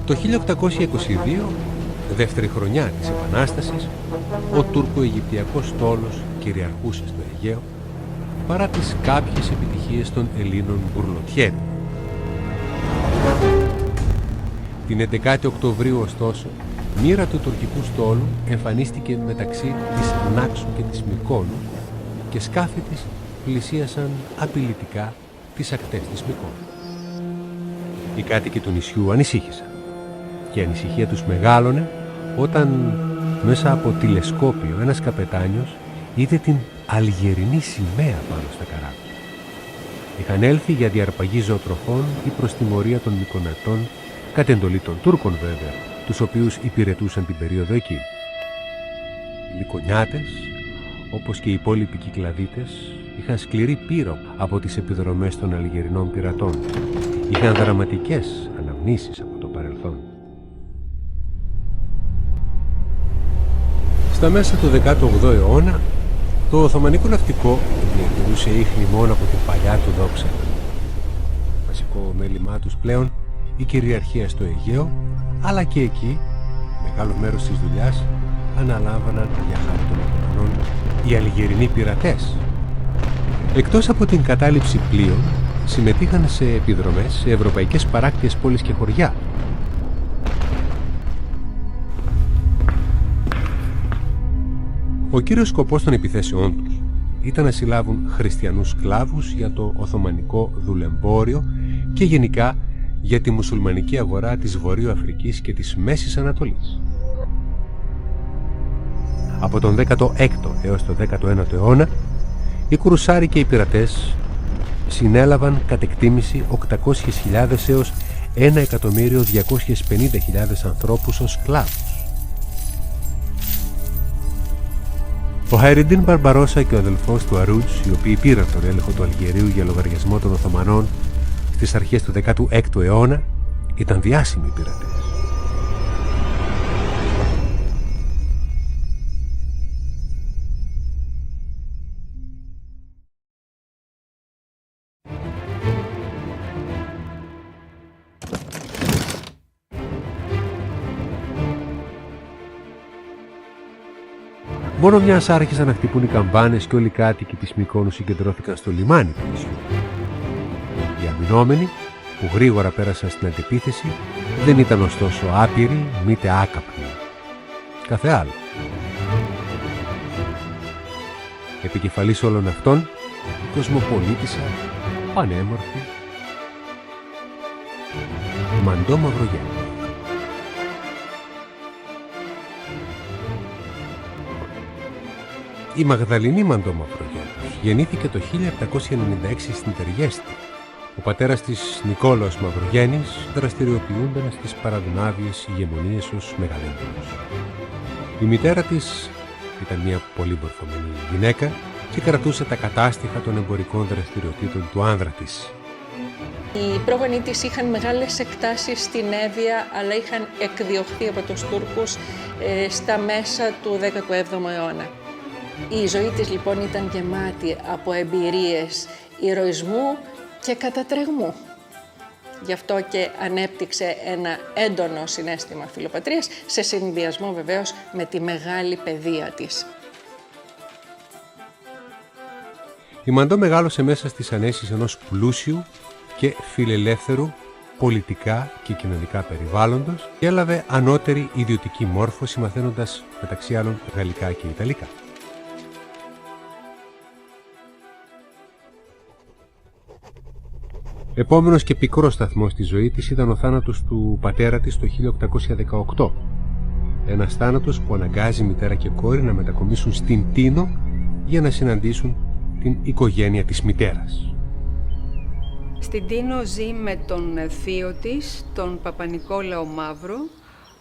Το 1822, δεύτερη χρονιά της Επανάστασης, ο τουρκο-αιγυπτιακός στόλος κυριαρχούσε στο Αιγαίο παρά τις κάποιες επιτυχίες των Ελλήνων μπουρλοτιέρων. Την 11η Οκτωβρίου, ωστόσο, μοίρα του τουρκικού στόλου εμφανίστηκε μεταξύ της Νάξου και της Μυκόνου και σκάφη της πλησίασαν απειλητικά τις ακτές της Μυκόνου. Οι κάτοικοι του νησιού ανησύχησαν και η ανησυχία τους μεγάλωνε όταν μέσα από τηλεσκόπιο ένας καπετάνιος είδε την αλγερινή σημαία πάνω στα καράβια. Είχαν έλθει για διαρπαγή ζωοτροφών ή προς τιμωρία των Μυκονατών, κατ' εντολή των Τούρκων βέβαια, τους οποίους υπηρετούσαν την περίοδο εκείνη. Οι Μυκονιάτες, όπως και οι υπόλοιποι Κυκλαδίτες, είχαν σκληρή πείρο από τις επιδρομές των Αλγερινών πειρατών. Είχαν δραματικές αναμνήσεις από το παρελθόν. Στα μέσα του 18ου αιώνα, το Οθωμανικό ναυτικό διατηρούσε ίχνη μόνο από την παλιά του δόξα. Βασικό μέλημά τους πλέον η κυριαρχία στο Αιγαίο, αλλά και εκεί μεγάλο μέρος της δουλειάς αναλάμβαναν για χάρη των Οθωμανών οι Αλγερινοί πειρατές. Εκτός από την κατάληψη πλοίων, συμμετείχαν σε επιδρομές σε ευρωπαϊκές παράκτιες πόλεις και χωριά. Ο κύριος σκοπός των επιθέσεών τους ήταν να συλλάβουν χριστιανούς σκλάβους για το Οθωμανικό δουλεμπόριο και γενικά για τη μουσουλμανική αγορά της Βορείου Αφρικής και της Μέσης Ανατολής. Από τον 16ο έως τον 19ο αιώνα, οι κρουσάροι και οι πειρατές συνέλαβαν κατ' εκτίμηση 800.000 έως 1.250.000 ανθρώπους ως σκλάβους. Ο Χαϊρεντίν Μπαρμπαρόσα και ο αδελφός του Αρούτζ, οι οποίοι πήραν τον έλεγχο του Αλγερίου για λογαριασμό των Οθωμανών στις αρχές του 16ου αιώνα, ήταν διάσημοι πειρατές. Μόνο μιας άρχισαν να χτυπούν οι καμπάνες και όλοι οι κάτοικοι της Μυκόνου συγκεντρώθηκαν στο λιμάνι του νησιού. Οι αμυνόμενοι, που γρήγορα πέρασαν στην αντιπίθεση, δεν ήταν ωστόσο άπειροι μήτε άκαπνοι. Κάθε άλλο. Επικεφαλής όλων αυτών, κοσμοπολίτησα, πανέμορφη, Μαντό Μαυρογέννη. Η Μαγδαληνή Μαντό Μαυρογέννης γεννήθηκε το 1796 στην Τεργέστη. Ο πατέρας της, Νικόλαος Μαυρογέννης, δραστηριοποιούνταν στις παραδουνάβιες ηγεμονίες ως μεγαλέμπορος. Η μητέρα της ήταν μια πολύ μορφωμένη γυναίκα και κρατούσε τα κατάστοιχα των εμπορικών δραστηριοτήτων του άνδρα της. Οι πρόγονοι της είχαν μεγάλες εκτάσεις στην Εύβοια, αλλά είχαν εκδιωχθεί από τους Τούρκους στα μέσα του 17ου αιώνα. Η ζωή της λοιπόν ήταν γεμάτη από εμπειρίες ηρωισμού και κατατρεγμού. Γι' αυτό και ανέπτυξε ένα έντονο συναίσθημα φιλοπατρίας, σε συνδυασμό βεβαίως με τη μεγάλη παιδεία της. Η Μαντό μεγάλωσε μέσα στις ανέσεις ενός πλούσιου και φιλελεύθερου πολιτικά και κοινωνικά περιβάλλοντος και έλαβε ανώτερη ιδιωτική μόρφωση, μαθαίνοντας μεταξύ άλλων γαλλικά και ιταλικά. Επόμενος και πικρός σταθμός στη ζωή της ήταν ο θάνατος του πατέρα της το 1818. Ένας θάνατος που αναγκάζει μητέρα και κόρη να μετακομίσουν στην Τίνο για να συναντήσουν την οικογένεια της μητέρας. Στην Τίνο ζει με τον θείο της, τον Παπα-Νικόλαο Μαύρο,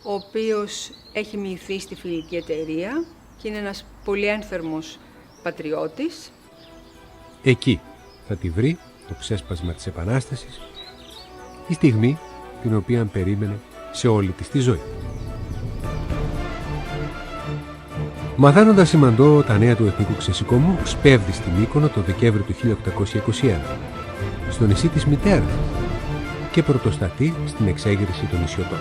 ο οποίος έχει μοιηθεί στη φιλική εταιρεία και είναι ένας πολύ ένθερμος πατριώτης. Εκεί θα τη βρει το ξέσπασμα της Επανάστασης, η στιγμή την οποία περίμενε σε όλη της τη ζωή. Μαθαίνοντας η Μαντό τα νέα του εθνικού ξεσηκωμού, σπέβδει στη Μύκονο το Δεκέμβριο του 1821, στο νησί της μητέρας, και πρωτοστατεί στην εξέγερση των νησιωτών.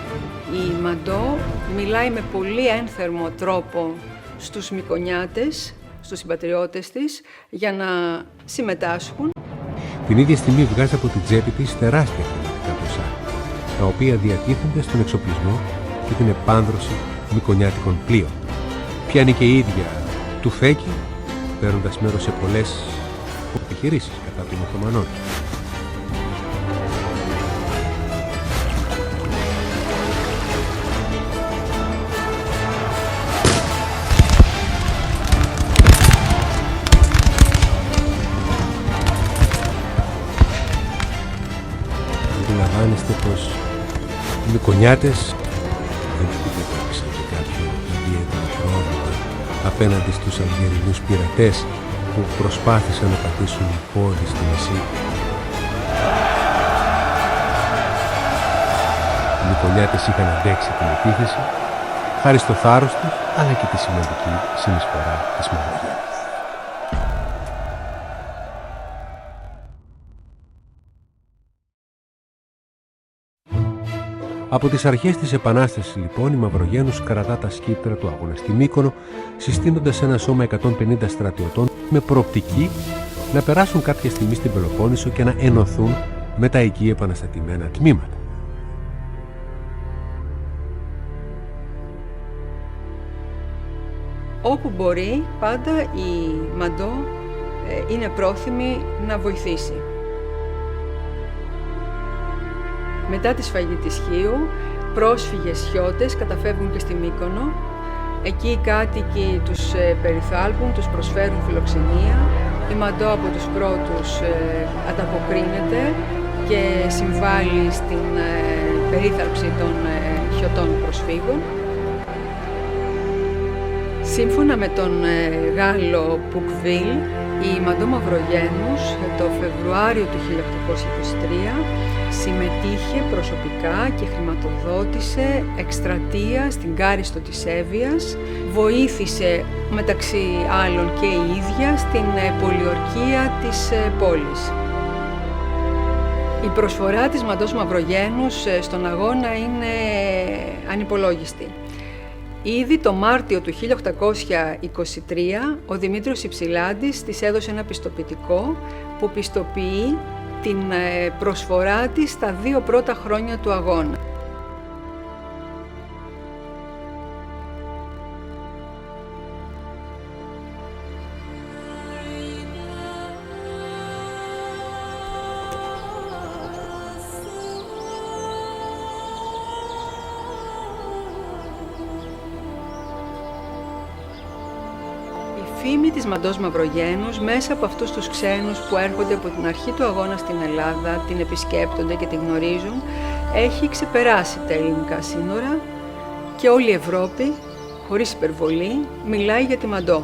Η Μαντό μιλάει με πολύ ένθερμο τρόπο στους Μυκονιάτες, στους συμπατριώτες της, για να συμμετάσχουν. Την ίδια στιγμή βγάζει από την τσέπη της τεράστια χρηματικά ποσά, τα οποία διατίθενται στον εξοπλισμό και την επάνδρωση μυκονιάτικων πλοίων. Πιάνει και η ίδια του φέκη, παίρνοντας μέρος σε πολλές επιχειρήσεις κατά των Οθωμανών. Αντιλαμβάνεστε πως οι Μυκονιάτες δεν αντιμετώπισαν και κάποιο ιδιαίτερο πρόβλημα απέναντι στους Αλγερινούς πειρατές που προσπάθησαν να πατήσουν πόδι στη νησί. Οι Μυκονιάτες είχαν αντέξει την επίθεση χάρη στο θάρρος τους, αλλά και τη σημαντική συνεισφορά της Μαυρογέννης. Από τις αρχές της Επανάστασης, λοιπόν, η Μαυρογένους κρατά τα σκύπτρα του αγώνα στη Μύκονο, συστήνοντας ένα σώμα 150 στρατιωτών με προοπτική να περάσουν κάποια στιγμή στην Πελοπόννησο και να ενωθούν με τα εκεί επαναστατημένα τμήματα. Όπου μπορεί, πάντα η Μαντό είναι πρόθυμη να βοηθήσει. Μετά τη σφαγή της Χίου, πρόσφυγες Χιώτες καταφεύγουν και στη Μύκονο. Εκεί οι κάτοικοι τους περιθάλπουν, τους προσφέρουν φιλοξενία. Η Μαντό από τους πρώτους ανταποκρίνεται και συμβάλλει στην περίθαλψη των Χιωτών προσφύγων. Σύμφωνα με τον Γάλλο Πουκβίλ, η Μαντό Μαυρογένους το Φεβρουάριο του 1823 συμμετείχε προσωπικά και χρηματοδότησε εκστρατεία στην Κάριστο της Εύβοιας, βοήθησε μεταξύ άλλων και η ίδια στην πολιορκία της πόλης. Η προσφορά της Μαντός Μαυρογένους στον αγώνα είναι ανυπολόγιστη. Ήδη το Μάρτιο του 1823 ο Δημήτριος Υψηλάντης της έδωσε ένα πιστοποιητικό που πιστοποιεί την προσφορά της στα 2 πρώτα χρόνια του αγώνα. Η φήμη της Μαντός Μαυρογένους μέσα από αυτούς τους ξένους που έρχονται από την αρχή του αγώνα στην Ελλάδα, την επισκέπτονται και την γνωρίζουν, έχει ξεπεράσει τα ελληνικά σύνορα και όλη η Ευρώπη, χωρίς υπερβολή, μιλάει για τη Μαντό.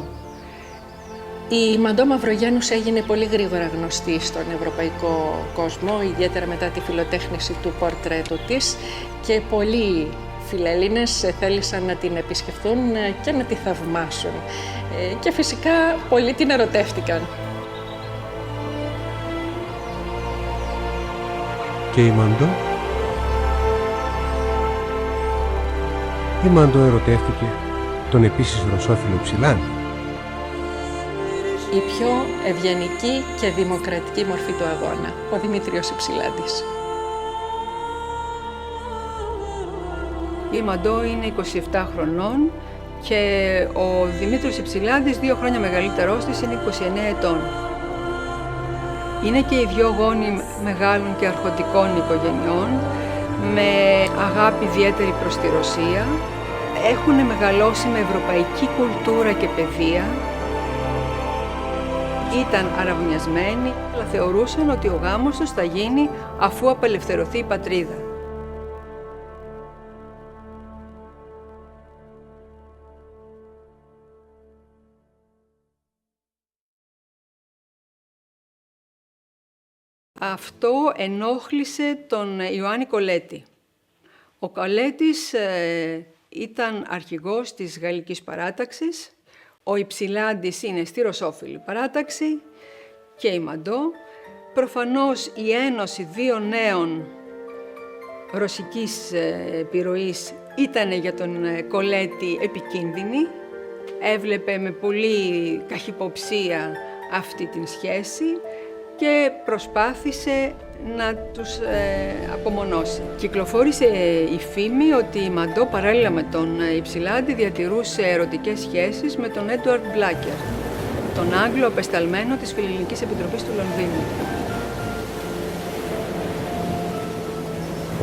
Η Μαντό Μαυρογένους έγινε πολύ γρήγορα γνωστή στον ευρωπαϊκό κόσμο, ιδιαίτερα μετά τη φιλοτέχνηση του πορτρέτου της, και πολλοί φιλέλληνες θέλησαν να την επισκεφθούν και να τη θαυμάσουν. Και φυσικά πολλοί την ερωτεύτηκαν. Και η Μαντό? Η Μαντό ερωτεύτηκε τον επίσης ρωσόφιλο Υψηλάντη. Η πιο ευγενική και δημοκρατική μορφή του αγώνα, ο Δημήτριος Υψηλάντης. Η Μαντό είναι 27 χρονών και ο Δημήτριος Υψηλάντης, 2 χρόνια μεγαλύτερός της, είναι 29 ετών. Είναι και οι 2 γόνοι μεγάλων και αρχοντικών οικογενειών, με αγάπη ιδιαίτερη προς τη Ρωσία. Έχουν μεγαλώσει με ευρωπαϊκή κουλτούρα και παιδεία. Ήταν αραβωνιασμένοι, αλλά θεωρούσαν ότι ο γάμος τους θα γίνει αφού απελευθερωθεί η πατρίδα. Αυτό ενόχλησε τον Ιωάννη Κολέτη. Ο Κολέτης ήταν αρχηγός της Γαλλικής Παράταξης, ο Υψηλάντης είναι στη Ρωσόφιλη Παράταξη και η Μαντό. Προφανώς η ένωση 2 νέων ρωσικής επιρροής ήταν για τον Κολέτη επικίνδυνη. Έβλεπε με πολύ καχυποψία αυτή την σχέση και προσπάθησε να τους απομονώσει. Κυκλοφόρησε η φήμη ότι η Μαντό παράλληλα με τον Υψηλάντη διατηρούσε ερωτικές σχέσεις με τον Έντουαρντ Μπλάκερ, τον Άγγλο απεσταλμένο της Φιλελληνικής Επιτροπής του Λονδίνου.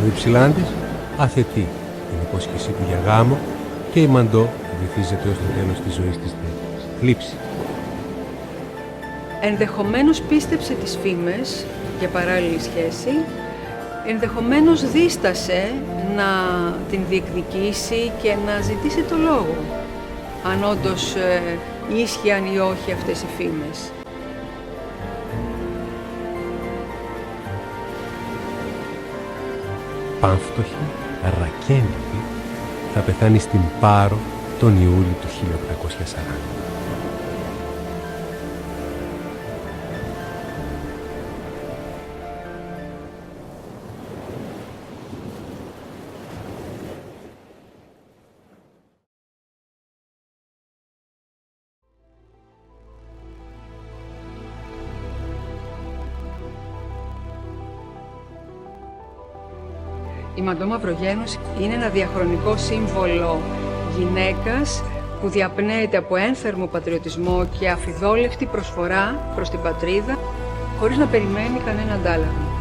Ο Υψηλάντης αθετεί την υπόσχεσή του για γάμο και η Μαντό βυθίζεται ως το τέλος της ζωής της θλίψη. Ενδεχομένως πίστεψε τις φήμες για παράλληλη σχέση, ενδεχομένως δίστασε να την διεκδικήσει και να ζητήσει το λόγο, αν όντως ίσχυαν ή όχι αυτές οι φήμες. Πάμφτωχη, ρακένητη, θα πεθάνει στην Πάρο τον Ιούλιο του 1840. Η Μαντό Μαυρογένους είναι ένα διαχρονικό σύμβολο γυναίκας που διαπνέεται από ένθερμο πατριωτισμό και αφιδόλευτη προσφορά προς την πατρίδα χωρίς να περιμένει κανένα αντάλλαγμα.